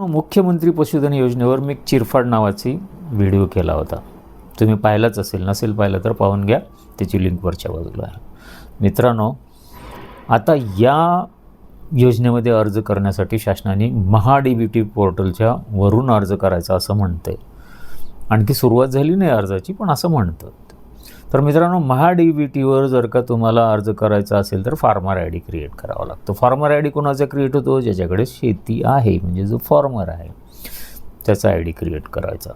मुख्यमंत्री पशुधन योजनेवर मी एक चिरफाड नावाची व्हिडिओ केला होता. तुम्ही पाहिलाच असेल, नसेल पाहिलं तर पाहून घ्या, त्याची लिंक वरच्या बाजूला आहे. मित्रांनो, आता या योजनेमध्ये अर्ज करण्यासाठी शासनाने महा-डी-बी-टी पोर्टलच्या वरून अर्ज करायचा असं म्हणते. आणखी सुरुवात झाली नाही अर्जाची, पण असं म्हणतात. तर मित्रांनो, महा-डी-बी-टीवर जर का तुम्हाला अर्ज करायचा असेल तर फार्मर आय डी क्रिएट करावा लागतो. फार्मर आय डी कोणाचा क्रिएट होतो? ज्याच्याकडे शेती आहे, म्हणजे जो फार्मर आहे त्याचा आय डी क्रिएट करायचा.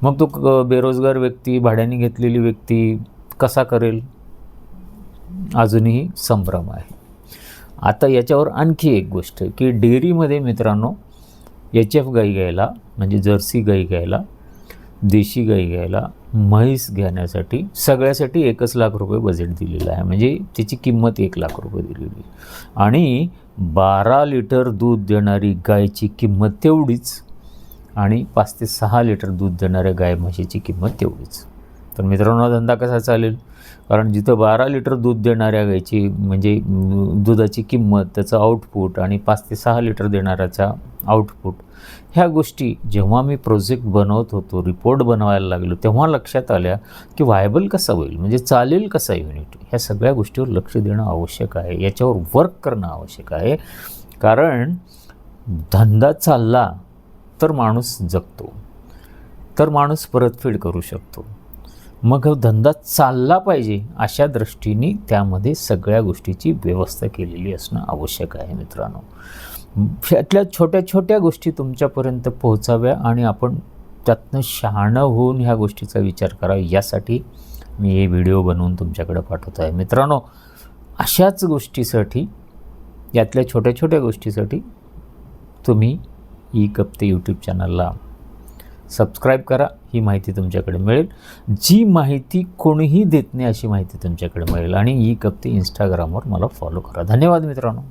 मग तो बेरोजगार व्यक्ती, भाड्याने घेतलेली व्यक्ती कसा करेल? अजूनही संभ्रम आहे. आता याच्यावर आणखी एक गोष्ट की डेअरीमध्ये मित्रांनो, HF गाई घ्यायला, म्हणजे जर्सी गाई घ्यायला, देशी गाई घ्यायला, म्हैस घेण्यासाठी सगळ्यासाठी 1 लाख रुपये बजेट दिलेलं आहे. म्हणजे त्याची किंमत 1 लाख रुपये दिलेली. आणि 12 लिटर दूध देणारी गायची किंमत तेवढीच, आणि 5 ते 6 लिटर दूध देणाऱ्या गाय म्हशीची किंमत तेवढीच. तर मित्रांनो, धंदा कसा चालेल? कारण जिथं 12 लिटर दूध देणाऱ्या गायची म्हणजे दुधाची किंमत, त्याचं आउटपुट, आणि 5 ते 6 लिटर देणाऱ्याचा आउटपुट, ह्या गोष्टी जेव्हा मी प्रोजेक्ट बनवत होतो, रिपोर्ट बनवायला लागलो, तेव्हा लक्षात आल्या की व्हायबल कसा होईल, म्हणजे चालेल कसा युनिट. ह्या सगळ्या गोष्टीवर लक्ष देणं आवश्यक आहे, याच्यावर वर्क करणं आवश्यक आहे. कारण धंदा चालला तर माणूस जगतो, तर माणूस परतफेड करू शकतो. मग धंदा चालला पाहिजे अशा दृष्टीने त्यामध्ये सगळ्या गोष्टीची व्यवस्था केलेली असणं आवश्यक आहे. मित्रांनो, यातल्या छोट्या छोट्या गोष्टी तुमच्यापर्यंत पोहोचाव्या आणि आपण त्यातनं शहाणं होऊन ह्या गोष्टीचा विचार करावा, यासाठी मी हे व्हिडिओ बनवून तुमच्याकडे पाठवत आहे. मित्रांनो, अशाच गोष्टीसाठी, यातल्या छोट्या छोट्या गोष्टीसाठी तुम्ही ई-कप्ते यूट्यूब चॅनलला सबस्क्राईब करा. ही माहिती तुमच्याकडे मिळेल, जी माहिती कोणीही देत नाही अशी माहिती तुमच्याकडे मिळेल. आणि ई-कप्ते इंस्टाग्रामवर मला फॉलो करा. धन्यवाद मित्रांनो.